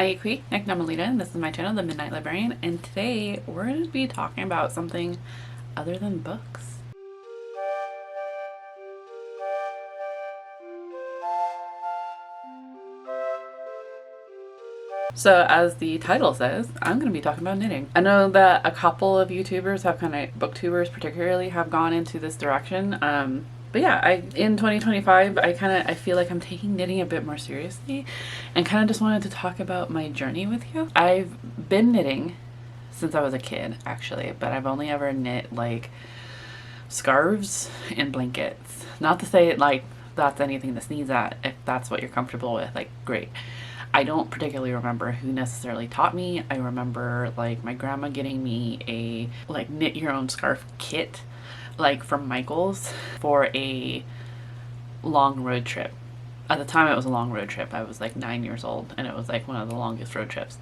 Hi, Namalita, and this is my channel, The Midnight Librarian, and today we're going to be talking about something other than books. So as the title says, I'm going to be talking about knitting. I know that a couple of YouTubers have booktubers particularly have gone into this direction. But yeah, in 2025, I feel like I'm taking knitting a bit more seriously and kind of just wanted to talk about my journey with you. I've been knitting since I was a kid, actually, but I've only ever knit like scarves and blankets. Not to say like that's anything to sneeze at. If that's what you're comfortable with, like great. I don't particularly remember who necessarily taught me. I remember like my grandma getting me a like knit your own scarf kit, like from Michael's, for a long road trip. At the time it was a long road trip. I was like 9 years old and it was like one of the longest road trips.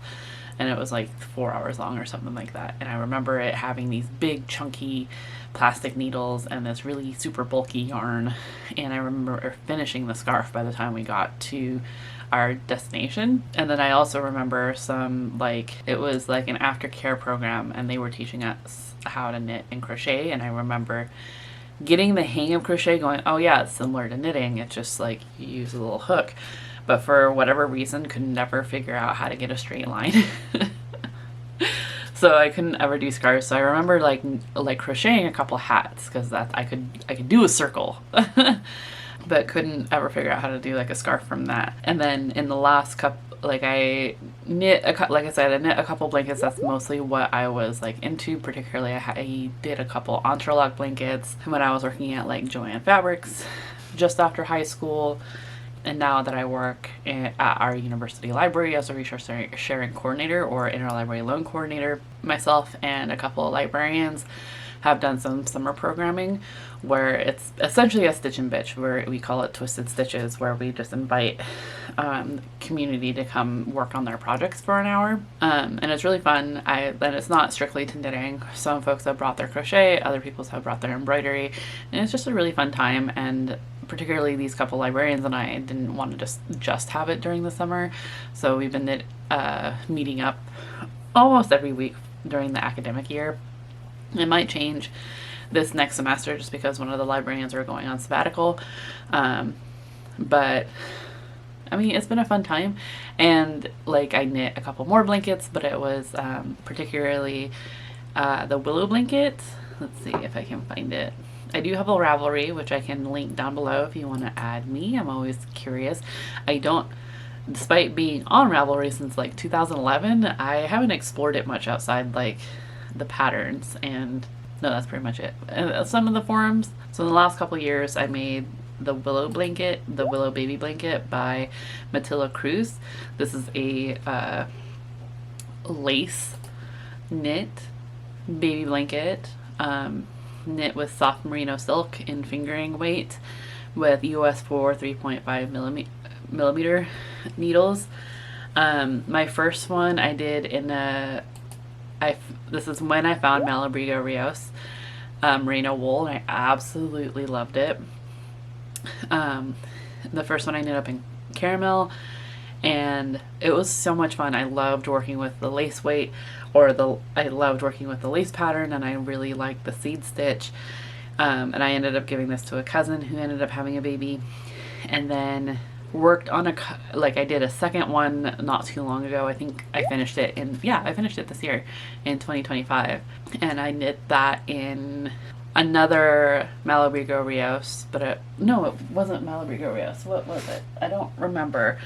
And it was like 4 hours long or something like that. And I remember it having these big chunky plastic needles and this really super bulky yarn. And I remember finishing the scarf by the time we got to our destination. And then I also remember it was like an aftercare program and they were teaching us how to knit and crochet. And I remember getting the hang of crochet, going, oh yeah, it's similar to knitting. It's just like you use a little hook. But for whatever reason, could never figure out how to get a straight line. So I couldn't ever do scarves. So I remember like crocheting a couple hats because I could do a circle. But couldn't ever figure out how to do like a scarf from that. And then in the last I knit I knit a couple blankets. That's mostly what I was like into. Particularly I did a couple entrelac blankets when I was working at like Joann Fabrics just after high school. And now that I work at our university library as a resource sharing coordinator or interlibrary loan coordinator, myself and a couple of librarians have done some summer programming where it's essentially a stitch and bitch, where we call it Twisted Stitches, where we just invite community to come work on their projects for an hour. And it's really fun. And it's not strictly to knitting. Some folks have brought their crochet, other people have brought their embroidery, and it's just a really fun time. And particularly these couple librarians and I didn't want to just have it during the summer, so we've been meeting up almost every week during the academic year. It might change this next semester just because one of the librarians are going on sabbatical, but I mean, it's been a fun time. And like I knit a couple more blankets, but it was particularly the willow blanket. Let's see if I can find it. I do have a Ravelry, which I can link down below if you want to add me. I'm always curious. Despite being on Ravelry since like 2011, I haven't explored it much outside like the patterns, and no, that's pretty much it. Some of the forums. So in the last couple years, I made the willow blanket, the willow baby blanket by Matilda Cruz. This is a lace knit baby blanket. Knit with soft merino silk in fingering weight with US 4 3.5 millimeter needles. My first one I did in this is when I found Malabrigo Rios merino wool, and I absolutely loved it. The first one I knit up in caramel, and it was so much fun. I loved working with the lace weight, I loved working with the lace pattern, and I really liked the seed stitch. And I ended up giving this to a cousin who ended up having a baby, and then worked on I did a second one not too long ago. I think I finished it I finished it this year in 2025, and I knit that in another Malabrigo Rios, but no, it wasn't Malabrigo Rios. What was it? I don't remember.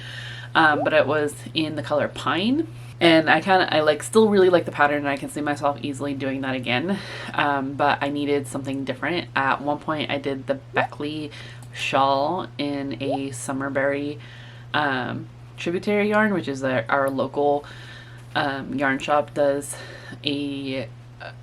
But it was in the color pine, and I still really like the pattern, and I can see myself easily doing that again. But I needed something different. At one point I did the Beckley shawl in a Summerberry tributary yarn, which is our local yarn shop does a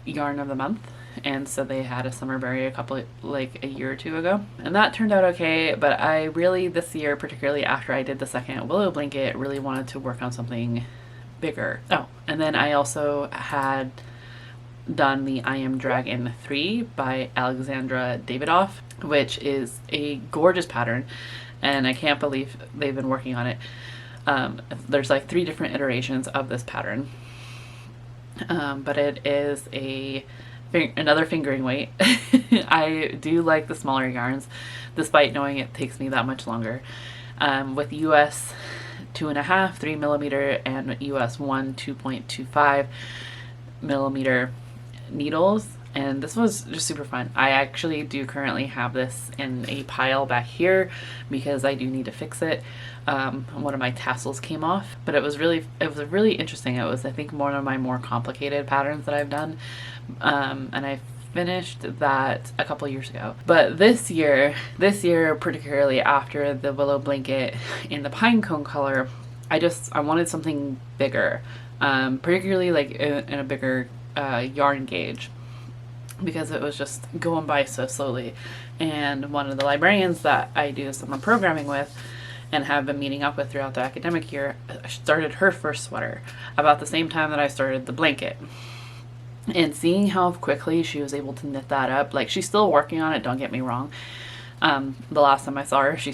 yarn of the month. And so they had a Summerberry a year or two ago, and that turned out okay. But I really, this year, particularly after I did the second willow blanket, really wanted to work on something bigger. Oh, and then I also had done the I Am Dragon 3 by Alexandra Davidoff, which is a gorgeous pattern, and I can't believe they've been working on it There's like 3 different iterations of this pattern, but it is another fingering weight. I do like the smaller yarns, despite knowing it takes me that much longer. With US 2.5, 3 millimeter, and US 1, 2.25 millimeter needles. And this was just super fun. I actually do currently have this in a pile back here because I do need to fix it. One of my tassels came off, but it was really interesting. It was, I think, one of my more complicated patterns that I've done. And I finished that a couple years ago. But this year, particularly after the willow blanket in the pine cone color, I wanted something bigger, particularly like in a bigger yarn gauge, because it was just going by so slowly. And one of the librarians that I do summer programming with and have been meeting up with throughout the academic year started her first sweater about the same time that I started the blanket. And seeing how quickly she was able to knit that up, like, she's still working on it, don't get me wrong. The last time I saw her, she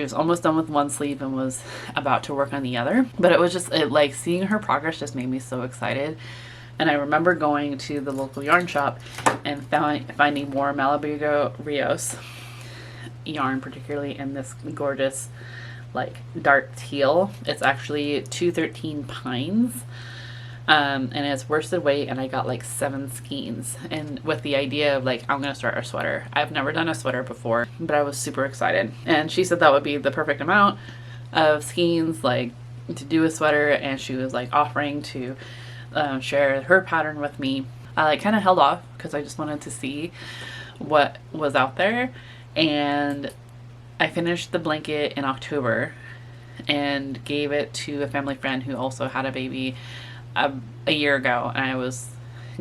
was almost done with one sleeve and was about to work on the other. But it was just, like, seeing her progress just made me so excited. And I remember going to the local yarn shop and finding more Malabrigo Rios yarn, particularly in this gorgeous, like, dark teal. It's actually 213 pines. And it's worsted weight, and I got like 7 skeins, and with the idea of, like, I'm gonna start a sweater. I've never done a sweater before, but I was super excited. And she said that would be the perfect amount of skeins, like, to do a sweater, and she was like offering to share her pattern with me. I like kind of held off because I just wanted to see what was out there, and I finished the blanket in October and gave it to a family friend who also had a baby a year ago, and I was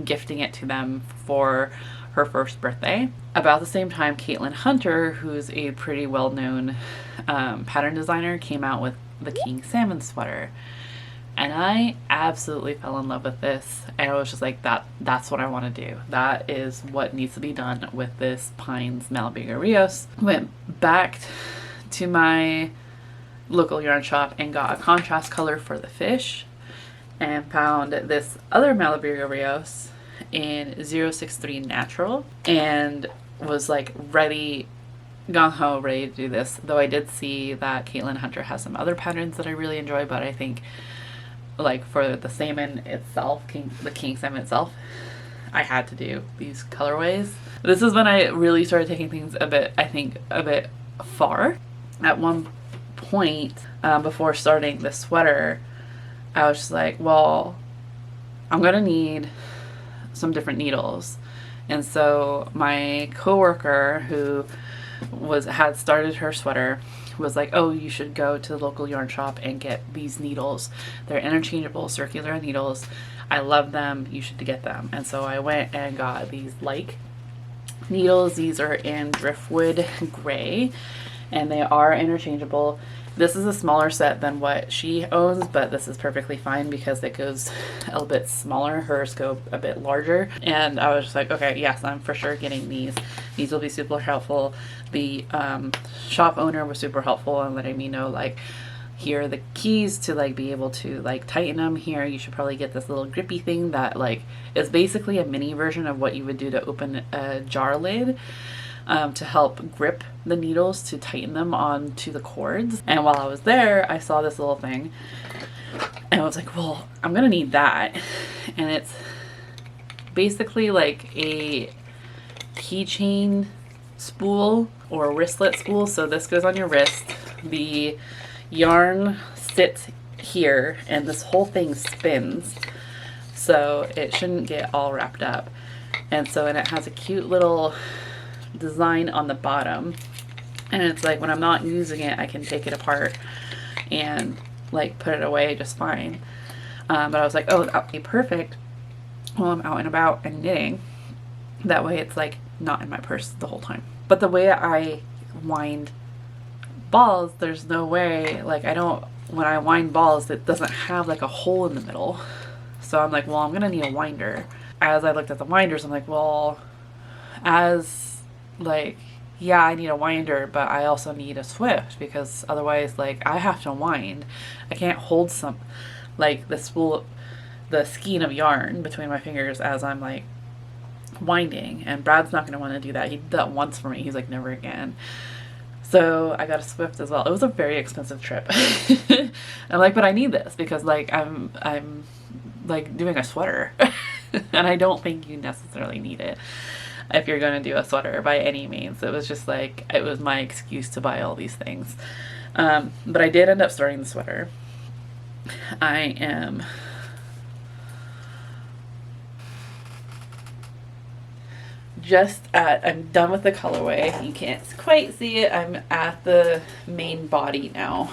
gifting it to them for her first birthday. About the same time, Caitlin Hunter, who's a pretty well-known pattern designer, came out with the King Salmon sweater, and I absolutely fell in love with this, and I was just like, that's what I want to do. That is what needs to be done with this Pines Malabrigo Rios. Went back to my local yarn shop and got a contrast color for the fish, and found this other Malabrigo Rios in 063 Natural, and was like gung-ho ready to do this. Though I did see that Caitlin Hunter has some other patterns that I really enjoy, but I think, like, for the salmon itself, the King Salmon itself, I had to do these colorways. This is when I really started taking things a bit far. At one point, before starting the sweater, I was just like, well, I'm gonna need some different needles. And so my coworker, who had started her sweater, was like, oh, you should go to the local yarn shop and get these needles. They're interchangeable circular needles. I love them. You should get them. And so I went and got these like needles. These are in driftwood gray, and they are interchangeable. This is a smaller set than what she owns, but this is perfectly fine because it goes a little bit smaller. Hers go a bit larger. And I was just like, okay, yes, I'm for sure getting these. These will be super helpful. The shop owner was super helpful in letting me know, like, here are the keys to, like, be able to, like, tighten them. Here, you should probably get this little grippy thing that, like, is basically a mini version of what you would do to open a jar lid. To help grip the needles, to tighten them onto the cords. And while I was there, I saw this little thing, and I was like, well, I'm gonna need that. And it's basically like a keychain spool or wristlet spool. So this goes on your wrist. The yarn sits here, and this whole thing spins, so it shouldn't get all wrapped up. And it has a cute little design on the bottom, and it's like, when I'm not using it, I can take it apart and, like, put it away just fine. But I was like, oh, that would be perfect while I'm out and about and knitting. That way it's, like, not in my purse the whole time. But the way I wind balls, there's no way, like, when I wind balls, it doesn't have, like, a hole in the middle. So I'm like, well, I'm gonna need a winder. As I looked at the winders, I'm like, well, as, like, yeah, I need a winder, but I also need a Swift because otherwise, like, I have to wind. I can't hold some, like, the skein of yarn between my fingers as I'm like winding, and Brad's not going to want to do that. He did that once for me. He's like, never again. So I got a Swift as well. It was a very expensive trip. I'm like, but I need this because like I'm like doing a sweater and I don't think you necessarily need it if you're going to do a sweater by any means. It was just like, it was my excuse to buy all these things. But I did end up starting the sweater. I'm done with the colorway. You can't quite see it. I'm at the main body now.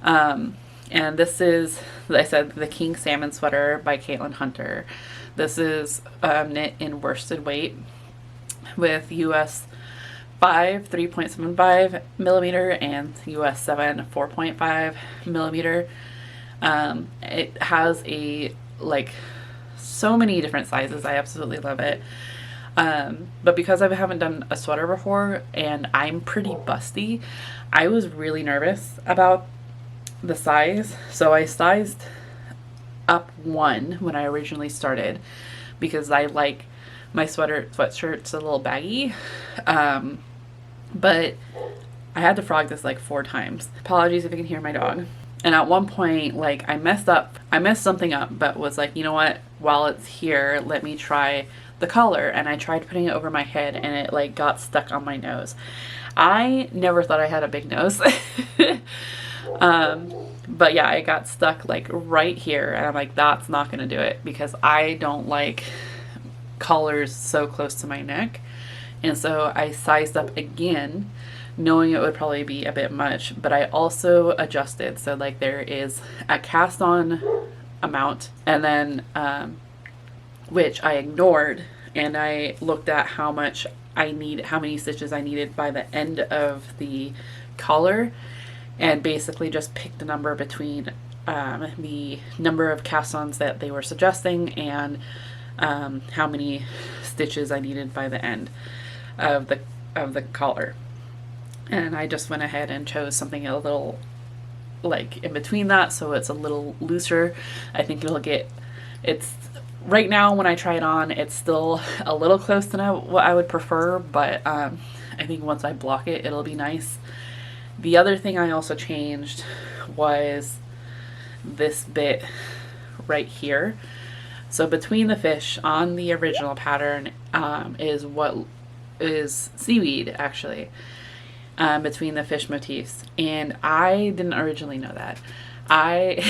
And this is, like I said, the King Salmon Sweater by Caitlin Hunter. This is knit in worsted weight with US 5 3.75 millimeter and US 7 4.5 millimeter. It has so many different sizes. I absolutely love it. But because I haven't done a sweater before and I'm pretty busty, I was really nervous about the size. So I sized up 1 when I originally started because I like my sweatshirts a little baggy. But I had to frog this like 4 times. Apologies if you can hear my dog. And at one point, like, I messed something up, but was like, you know what, while it's here, let me try the color. And I tried putting it over my head and it like got stuck on my nose. I never thought I had a big nose. But yeah, it got stuck like right here and I'm like, that's not gonna do it because I don't like collars so close to my neck. And so I sized up again, knowing it would probably be a bit much, but I also adjusted. So like there is a cast on amount and then which I ignored, and I looked at how many stitches I needed by the end of the collar, and basically just picked a number between the number of cast-ons that they were suggesting and how many stitches I needed by the end of the collar. And I just went ahead and chose something a little like in between that, so it's a little looser. I think it's right now when I try it on, it's still a little close to what I would prefer, but I think once I block it, it'll be nice. The other thing I also changed was this bit right here. So between the fish on the original pattern is seaweed actually, between the fish motifs, and I didn't originally know that. I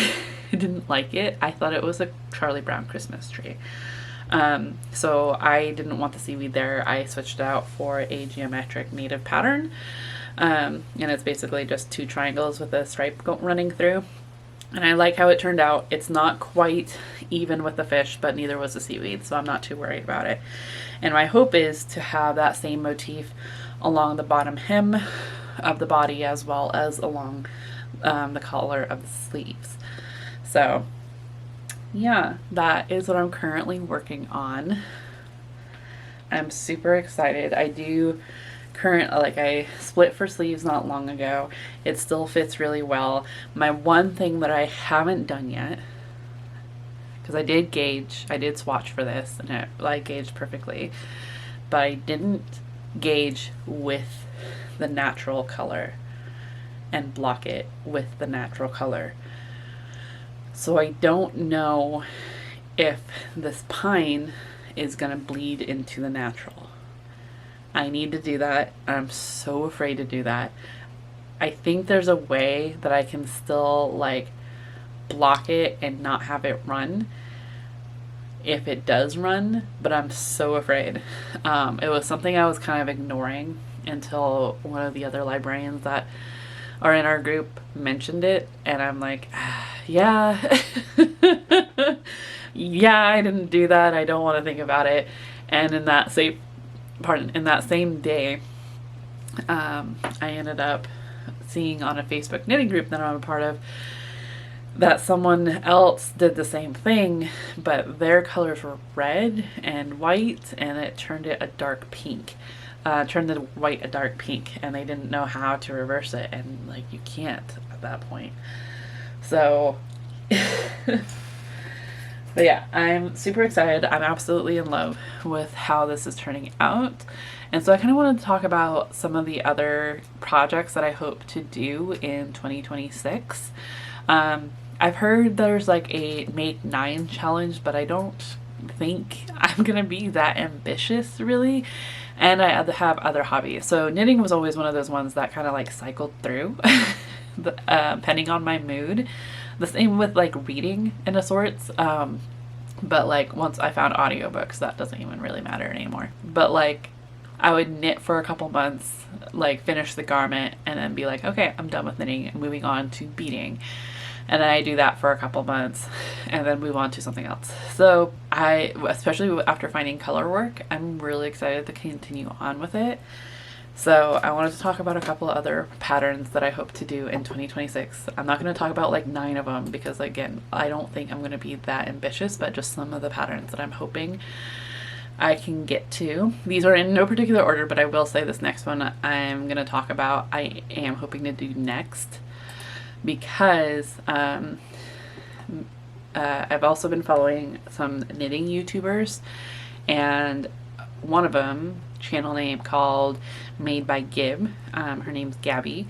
didn't like it. I thought it was a Charlie Brown Christmas tree. So I didn't want the seaweed there. I switched it out for a geometric native pattern. And it's basically just 2 triangles with a stripe running through. And I like how it turned out. It's not quite even with the fish, but neither was the seaweed, so I'm not too worried about it. And my hope is to have that same motif along the bottom hem of the body as well as along the collar of the sleeves. So yeah, that is what I'm currently working on. I'm super excited. I split for sleeves not long ago. It still fits really well. My one thing that I haven't done yet, because I did swatch for this and I gauged perfectly, but I didn't gauge with the natural color and block it with the natural color. So I don't know if this pine is gonna bleed into the natural. I need to do that. I'm so afraid to do that. I think there's a way that I can still like block it and not have it run if it does run, but I'm so afraid. It was something I was kind of ignoring until one of the other librarians that are in our group mentioned it, and I'm like, yeah, yeah, I didn't do that. I don't want to think about it. And in that same day, I ended up seeing on a Facebook knitting group that I'm a part of that someone else did the same thing, but their colors were red and white, and it turned it a dark pink. turn the white a dark pink, and they didn't know how to reverse it, and like you can't at that point. So but yeah, I'm super excited. I'm absolutely in love with how this is turning out. And so I kind of wanted to talk about some of the other projects that I hope to do in 2026. I've heard there's like a Make 9 challenge, but I don't think I'm going to be that ambitious really. And I have other hobbies. So knitting was always one of those ones that kind of like cycled through depending on my mood. The same with like reading in a sorts. But like once I found audiobooks, that doesn't even really matter anymore. But like I would knit for a couple months, like finish the garment, and then be like, okay, I'm done with knitting and moving on to beading. And then I do that for a couple months and then move on to something else. So I, especially after finding color work, I'm really excited to continue on with it. So I wanted to talk about a couple of other patterns that I hope to do in 2026. I'm not going to talk about like 9 of them because again, I don't think I'm going to be that ambitious, but just some of the patterns that I'm hoping I can get to. These are in no particular order, but I will say this next one I'm going to talk about, I am hoping to do next because I've also been following some knitting YouTubers, and one of them, channel name called Made by Gib, her name's Gabby,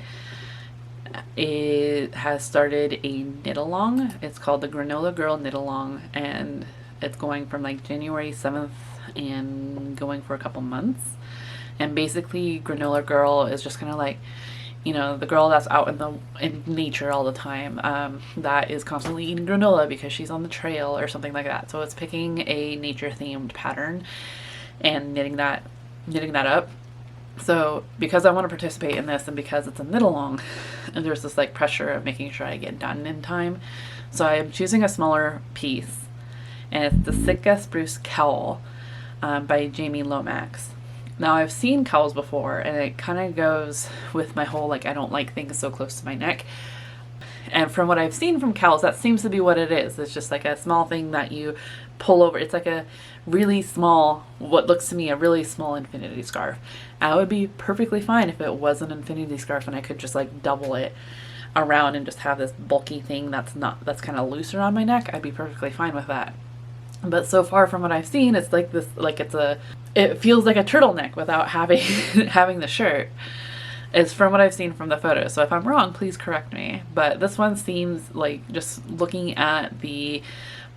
it has started a knit along. It's called the Granola Girl Knit Along, and it's going from like January 7th and going for a couple months. And basically Granola Girl is just kind of like, you know, the girl that's out in nature all the time, that is constantly eating granola because she's on the trail or something like that. So it's picking a nature themed pattern and knitting that up. So because I want to participate in this and because it's a knit along, and there's this like pressure of making sure I get done in time, so I'm choosing a smaller piece, and it's the Sitka Spruce Cowl by Jamie Lomax. Now I've seen cowls before, and it kind of goes with my whole like I don't like things so close to my neck. And from what I've seen from cowls, that seems to be what it is. It's just like a small thing that you pull over. It's like a really small, what looks to me a really small infinity scarf. I would be perfectly fine if it was an infinity scarf and I could just like double it around and just have this bulky thing that's kind of loose around my neck. I'd be perfectly fine with that. But so far from what I've seen, it's like this, like it feels like a turtleneck without having having the shirt. Is from what I've seen from the photos. So if I'm wrong, please correct me. But this one seems like, just looking at the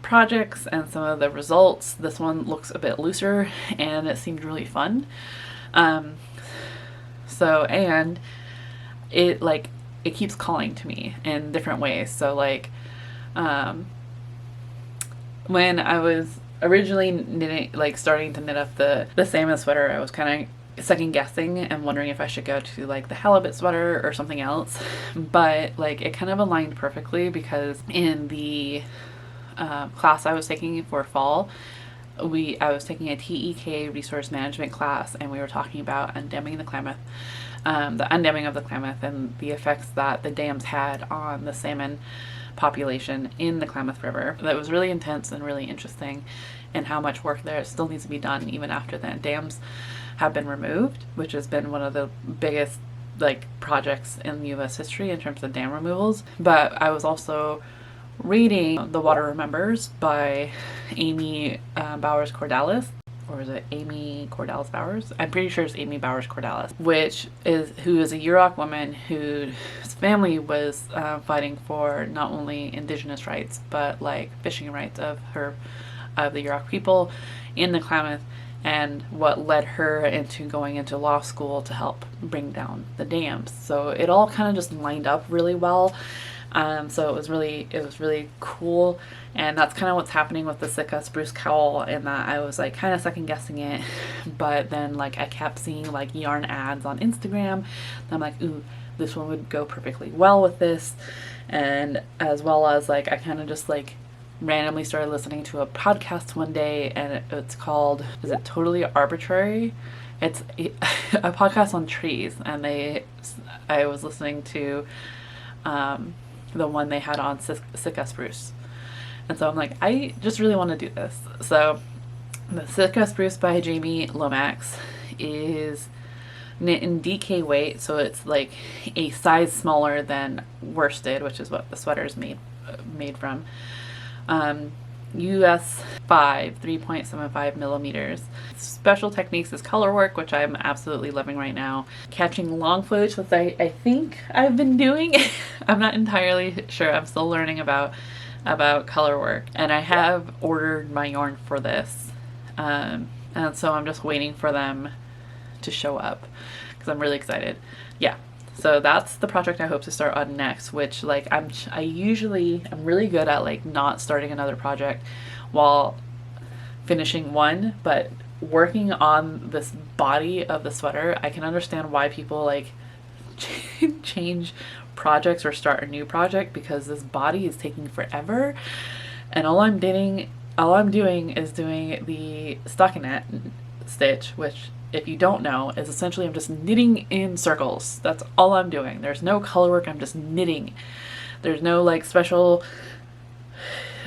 projects and some of the results, this one looks a bit looser and it seemed really fun. And it keeps calling to me in different ways. So like when I was originally knitting, like starting to knit up the salmon sweater, I was kind of second guessing and wondering if I should go to like the halibut sweater or something else, but like it kind of aligned perfectly because in the class I was taking for fall, I was taking a TEK resource management class, and we were talking about undaming the Klamath, the undaming of the Klamath and the effects that the dams had on the salmon population in the Klamath River. That was really intense and really interesting, and how much work there still needs to be done even after the dams have been removed, which has been one of the biggest like projects in US history in terms of dam removals. But I was also reading The Water Remembers by Amy Bowers Cordalis, or is it Amy Cordalis Bowers? I'm pretty sure it's Amy Bowers Cordalis, who is a Yurok woman whose family was fighting for not only indigenous rights but like fishing rights of the Yurok people in the Klamath, and what led her into going into law school to help bring down the dams. So it all kind of just lined up really well. So it was really cool, and that's kind of what's happening with the Sitka Spruce Cowl, in that I was like kind of second guessing it, but then like I kept seeing like yarn ads on Instagram, and I'm like, ooh, this one would go perfectly well with this. And as well as like I kind of just like randomly started listening to a podcast one day, and it's called, is it Totally Arbitrary? It's a podcast on trees, and I was listening to the one they had on Sitka Spruce, and so I'm like, I just really want to do this. So the Sitka Spruce by Jamie Lomax is knit in DK weight, so it's like a size smaller than worsted, which is what the sweater is made from. US 5, 3.75 millimeters. Special techniques is color work, which I'm absolutely loving right now. Catching long footage, which I think I've been doing. I'm not entirely sure. I'm still learning about color work, and I have ordered my yarn for this, and so I'm just waiting for them to show up because I'm really excited. Yeah. So that's the project I hope to start on next, which like I'm really good at like not starting another project while finishing one, but working on this body of the sweater, I can understand why people like change projects or start a new project, because this body is taking forever, and all I'm doing is doing the stockinette stitch, which, if you don't know, is essentially I'm just knitting in circles. That's all I'm doing. There's no color work. I'm just knitting. There's no like special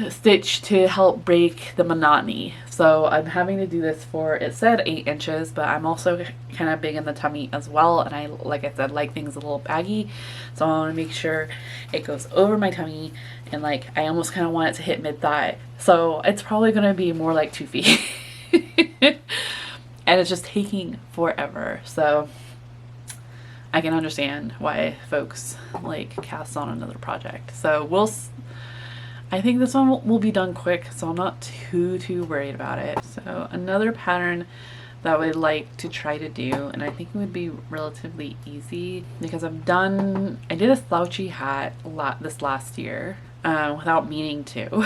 stitch to help break the monotony. So I'm having to do this for, it said 8 inches, but I'm also kind of big in the tummy as well, and I, like I said, like things a little baggy, so I want to make sure it goes over my tummy, and like I almost kind of want it to hit mid-thigh. So it's probably going to be more like 2 feet. And it's just taking forever, so I can understand why folks like cast on another project. So I think this one will be done quick, so I'm not too worried about it. So another pattern that I would like to try to do, and I think it would be relatively easy, because I did a slouchy hat this last year without meaning to.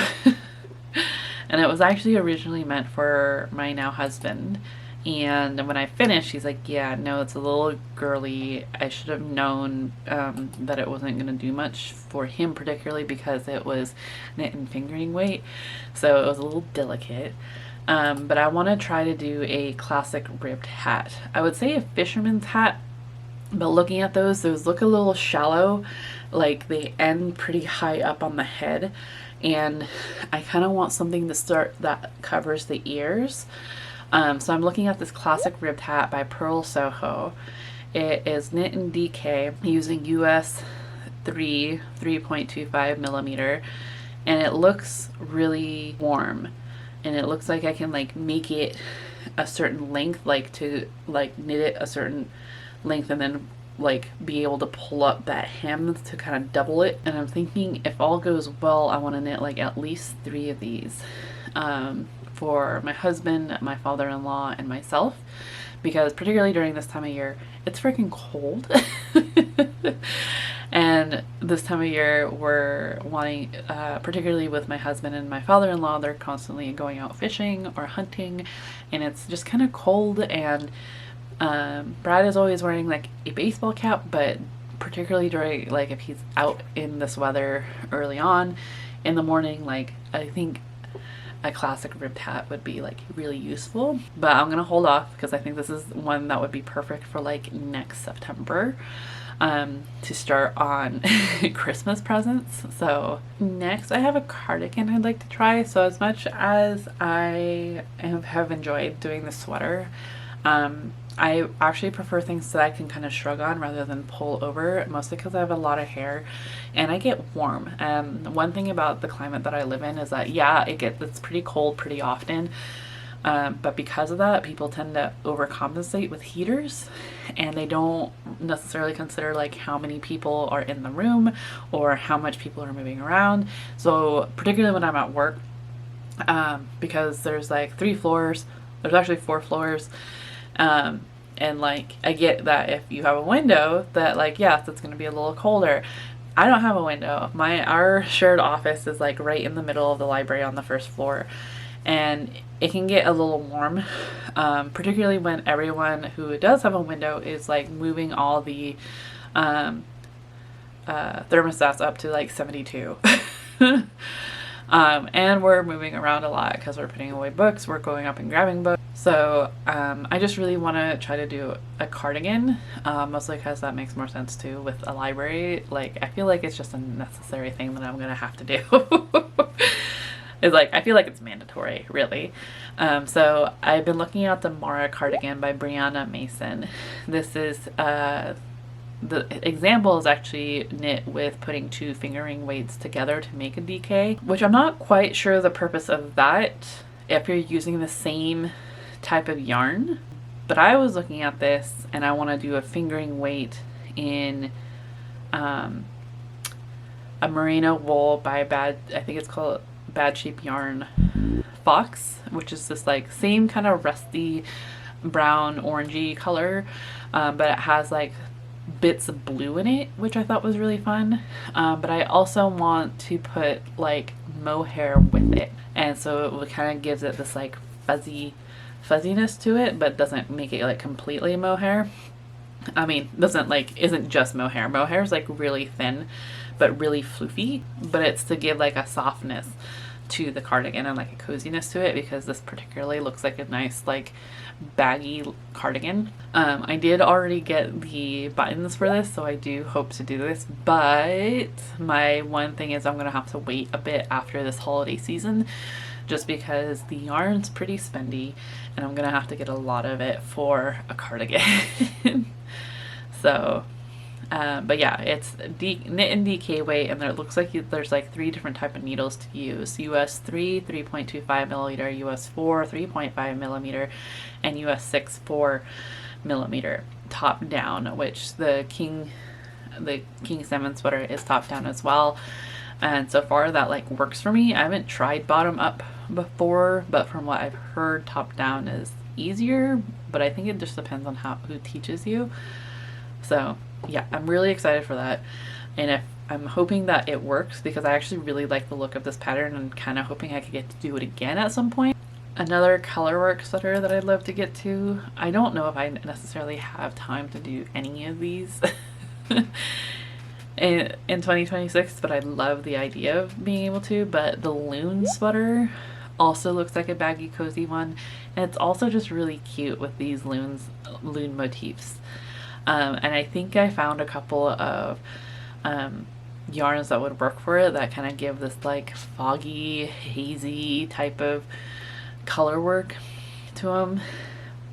And it was actually originally meant for my now husband. And when I finished, he's like, yeah, no, it's a little girly. I should have known that it wasn't going to do much for him, particularly because it was knit and fingering weight. So it was a little delicate. But I want to try to do a classic ribbed hat. I would say a fisherman's hat, but looking at those look a little shallow. Like they end pretty high up on the head. And I kind of want something to start that covers the ears. So I'm looking at this classic ribbed hat by Pearl Soho. It is knit in DK using US 3.25 millimeter, and it looks really warm, and it looks like I can like make it a certain length, like to like knit it a certain length and then like be able to pull up that hem to kind of double it. And I'm thinking, if all goes well, I want to knit like at least 3 of these for my husband, my father-in-law, and myself, because particularly during this time of year, it's freaking cold. And this time of year, we're wanting, particularly with my husband and my father-in-law, they're constantly going out fishing or hunting, and it's just kind of cold. And Brad is always wearing like a baseball cap, but particularly during, like, if he's out in this weather early on in the morning, like, I think a classic ribbed hat would be like really useful. But I'm gonna hold off because I think this is one that would be perfect for like next September, to start on Christmas presents. So next I have a cardigan I'd like to try. So as much as I have enjoyed doing the sweater, I actually prefer things that I can kind of shrug on rather than pull over, mostly because I have a lot of hair and I get warm. One thing about the climate that I live in is that, yeah, it's pretty cold pretty often, but because of that, people tend to overcompensate with heaters, and they don't necessarily consider like how many people are in the room or how much people are moving around. So particularly when I'm at work, because there's like 3 floors, there's actually 4 floors, and like I get that if you have a window that, like, yes, it's going to be a little colder. I don't have a window. Our shared office is like right in the middle of the library on the 1st floor, and it can get a little warm, particularly when everyone who does have a window is like moving all the thermostats up to like 72. And we're moving around a lot because we're putting away books, we're going up and grabbing books. So I just really want to try to do a cardigan, mostly because that makes more sense too with a library. Like, I feel like it's just a necessary thing that I'm gonna have to do. It's like, I feel like it's mandatory, really. So I've been looking at the Mara cardigan by Brianna Mason. This is, the example is actually knit with putting 2 fingering weights together to make a DK, which I'm not quite sure the purpose of that if you're using the same type of yarn. But I was looking at this and I want to do a fingering weight in a merino wool by I think it's called Bad Shape Yarn Fox, which is this like same kind of rusty brown orangey color, but it has like bits of blue in it, which I thought was really fun. But I also want to put like mohair with it, and so it kind of gives it this like fuzziness to it, but doesn't make it like completely mohair. I mean, isn't just mohair. Mohair is like really thin but really floofy, but it's to give like a softness to the cardigan and like a coziness to it, because this particularly looks like a nice like baggy cardigan. I did already get the buttons for this, so I do hope to do this, but my one thing is I'm gonna have to wait a bit after this holiday season, just because the yarn's pretty spendy and I'm gonna have to get a lot of it for a cardigan. So but yeah, it's knit in DK weight, and there, it looks like there's like 3 different type of needles to use: US 3 3.25 millimeter, US 4 3.5 millimeter, and US 6 4 millimeter top down, which the King Salmon sweater is top down as well. And so far that like works for me. I haven't tried bottom up before, but from what I've heard, top down is easier, but I think it just depends on who teaches you. So yeah, I'm really excited for that, and I'm hoping that it works, because I actually really like the look of this pattern and kind of hoping I could get to do it again at some point. Another colorwork sweater that I'd love to get to. I don't know if I necessarily have time to do any of these in 2026, but I love the idea of being able to. But the loon sweater also looks like a baggy cozy one, and it's also just really cute with these loon motifs. And I think I found a couple of yarns that would work for it, that kind of give this like foggy, hazy type of color work to them.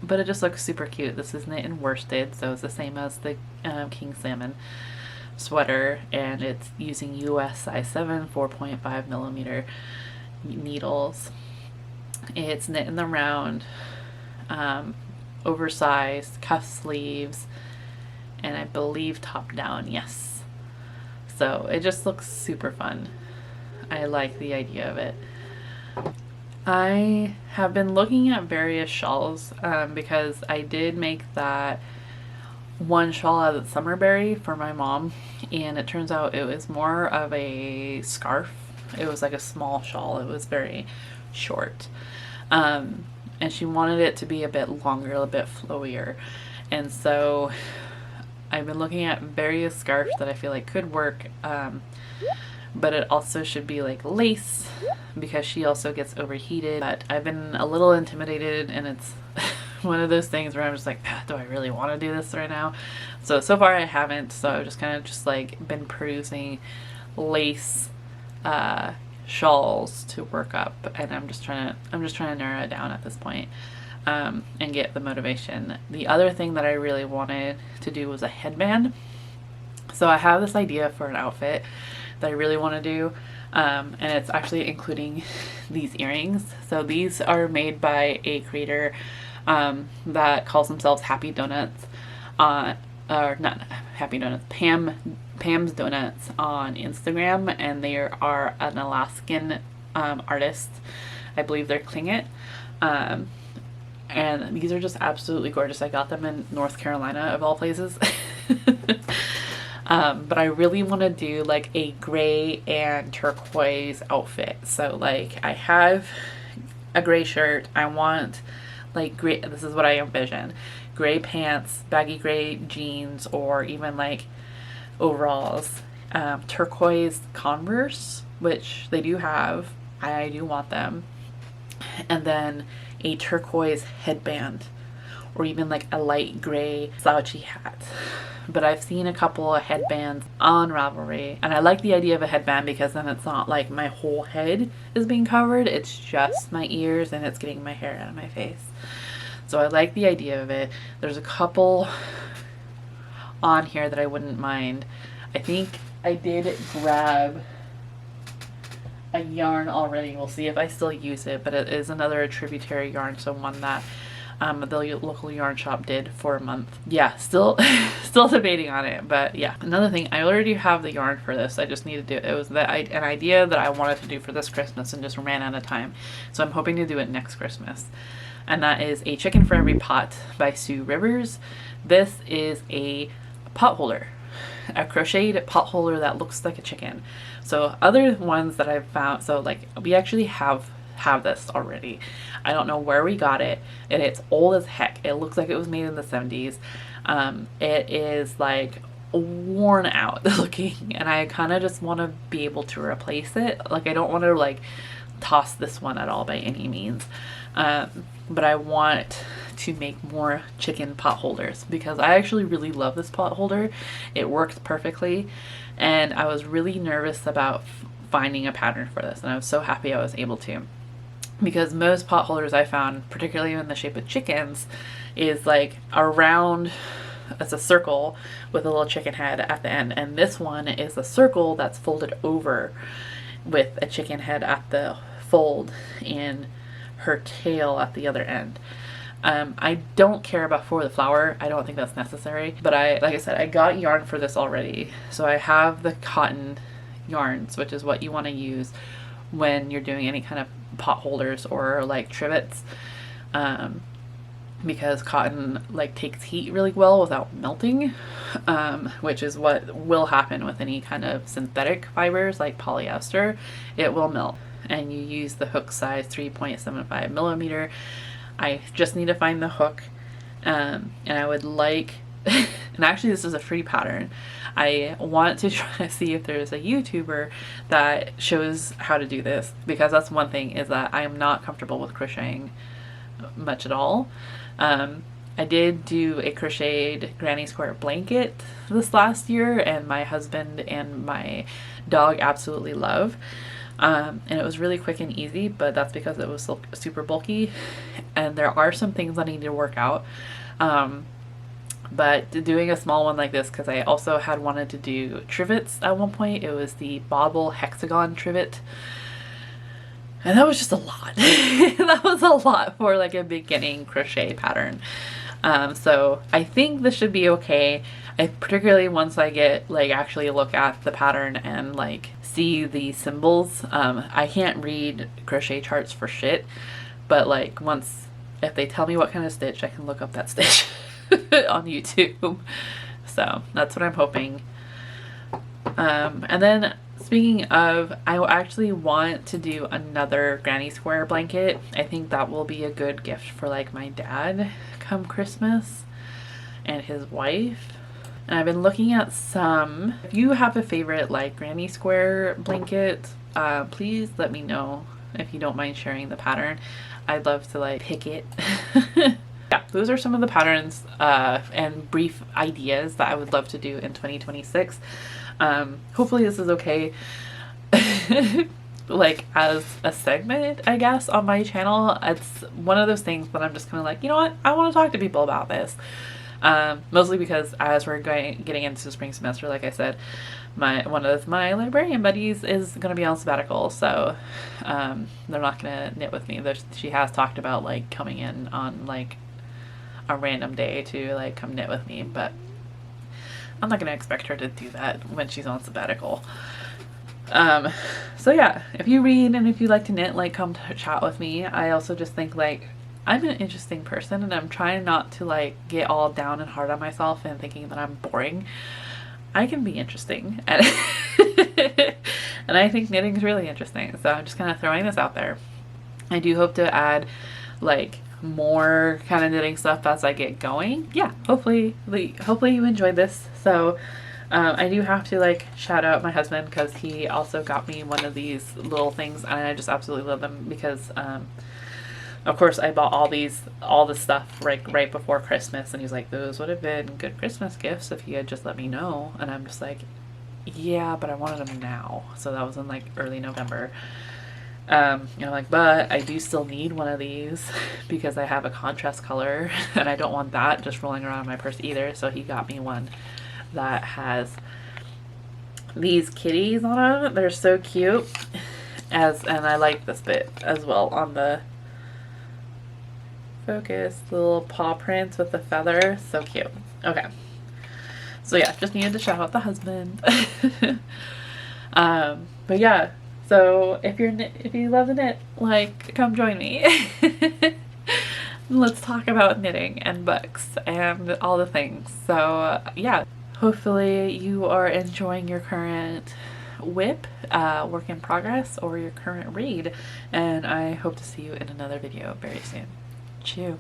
But it just looks super cute. This is knit in worsted, so it's the same as the King Salmon sweater, and it's using US size 7 4.5 millimeter needles. It's knit in the round, oversized cuff sleeves, and I believe top down, yes. So it just looks super fun. I like the idea of it. I have been looking at various shawls, because I did make that one shawl out of Summerberry for my mom, and it turns out it was more of a scarf. It was like a small shawl. It was very short, and she wanted it to be a bit longer, a bit flowier, and so I've been looking at various scarves that I feel like could work, but it also should be like lace, because she also gets overheated. But I've been a little intimidated, and it's one of those things where I'm just like, do I really want to do this right now? So far I haven't, so I've just kind of just like been perusing lace shawls to work up, and I'm just trying to narrow it down at this point. And get the motivation. The other thing that I really wanted to do was a headband. So I have this idea for an outfit that I really want to do, and it's actually including these earrings. So these are made by a creator that calls themselves Happy Donuts, or not Happy Donuts, Pam's Donuts on Instagram, and they are an Alaskan artist. I believe they're Klingit. And these are just absolutely gorgeous. I got them in North Carolina, of all places. But I really want to do like a gray and turquoise outfit. So like I have a gray shirt. I want like gray, this is what I envision: gray pants, baggy gray jeans, or even like overalls, turquoise Converse, which they do have. I do want them. And then a turquoise headband or even like a light gray slouchy hat. But I've seen a couple of headbands on Ravelry, and I like the idea of a headband because then it's not like my whole head is being covered, it's just my ears and it's getting my hair out of my face. So I like the idea of it. There's a couple on here that I wouldn't mind. I think I did grab a yarn already. We'll see if I still use it, but it is another tributary yarn, so one that the local yarn shop did for a month. Yeah, still debating on it, but yeah. Another thing, I already have the yarn for this. I just need to do it. It was an idea that I wanted to do for this Christmas and just ran out of time. So I'm hoping to do it next Christmas. And that is a Chicken for Every Pot by Sue Rivers. This is a pot holder, a crocheted pot holder that looks like a chicken. So other ones that I've found, so like we actually have this already. I don't know where we got it, and it's old as heck. It looks like it was made in the 70s. It is like worn out looking, and I kind of just want to be able to replace it. Like I don't want to like toss this one at all by any means, but I want to make more chicken pot holders because I actually really love this pot holder. It works perfectly, and I was really nervous about finding a pattern for this, and I was so happy I was able to, because most pot holders I found, particularly in the shape of chickens, is like around, it's a circle with a little chicken head at the end, and this one is a circle that's folded over with a chicken head at the fold and her tail at the other end. I don't care about for the flower. I don't think that's necessary, but like I said, I got yarn for this already. So I have the cotton yarns, which is what you want to use when you're doing any kind of pot holders or like trivets, because cotton like takes heat really well without melting, which is what will happen with any kind of synthetic fibers like polyester. It will melt, and you use the hook size 3.75 millimeter. I just need to find the hook, and I would like and actually this is a free pattern. I want to try to see if there's a YouTuber that shows how to do this, because that's one thing, is that I am not comfortable with crocheting much at all. I did do a crocheted granny square blanket this last year, and my husband and my dog absolutely love. And it was really quick and easy, but that's because it was super bulky, and there are some things I need to work out. But doing a small one like this, because I also had wanted to do trivets at one point. It was the bobble hexagon trivet, and that was just a lot. That was a lot for like a beginning crochet pattern. So I think this should be okay. Particularly once I get like actually look at the pattern and like see the symbols. I can't read crochet charts for shit, but like if they tell me what kind of stitch, I can look up that stitch on YouTube. So that's what I'm hoping. And then speaking of, I actually want to do another granny square blanket. I think that will be a good gift for like my dad come Christmas and his wife. And I've been looking at some. If you have a favorite like granny square blanket, please let me know if you don't mind sharing the pattern. I'd love to like pick it. Yeah, those are some of the patterns and brief ideas that I would love to do in 2026. Hopefully this is okay like as a segment, I guess, on my channel. It's one of those things that I'm just kind of like, you know what, I want to talk to people about this. Mostly because as we're getting into the spring semester, like I said, one of my librarian buddies is going to be on sabbatical, so they're not going to knit with me. She has talked about like coming in on like a random day to like come knit with me, but I'm not going to expect her to do that when she's on sabbatical. So yeah, if you read and if you like to knit, like come to chat with me. I also just think like I'm an interesting person, and I'm trying not to like get all down and hard on myself and thinking that I'm boring. I can be interesting, and and I think knitting is really interesting, so I'm just kind of throwing this out there. I do hope to add like more kind of knitting stuff as I get going. Yeah, hopefully you enjoyed this. So I do have to like shout out my husband, because he also got me one of these little things, and I just absolutely love them, because Of course, I bought all this stuff right before Christmas, and he's like, those would have been good Christmas gifts if you had just let me know. And I'm just like, yeah, but I wanted them now. So that was in like early November. I'm like, but I do still need one of these because I have a contrast color and I don't want that just rolling around in my purse either. So he got me one that has these kitties on them. They're so cute. And I like this bit as well on the focus, the little paw prints with the feather. So cute. Okay. So yeah, just needed to shout out the husband. But yeah, so if you love to knit, like, come join me. Let's talk about knitting and books and all the things. So yeah, hopefully you are enjoying your current WIP, work in progress, or your current read, and I hope to see you in another video very soon. Chew.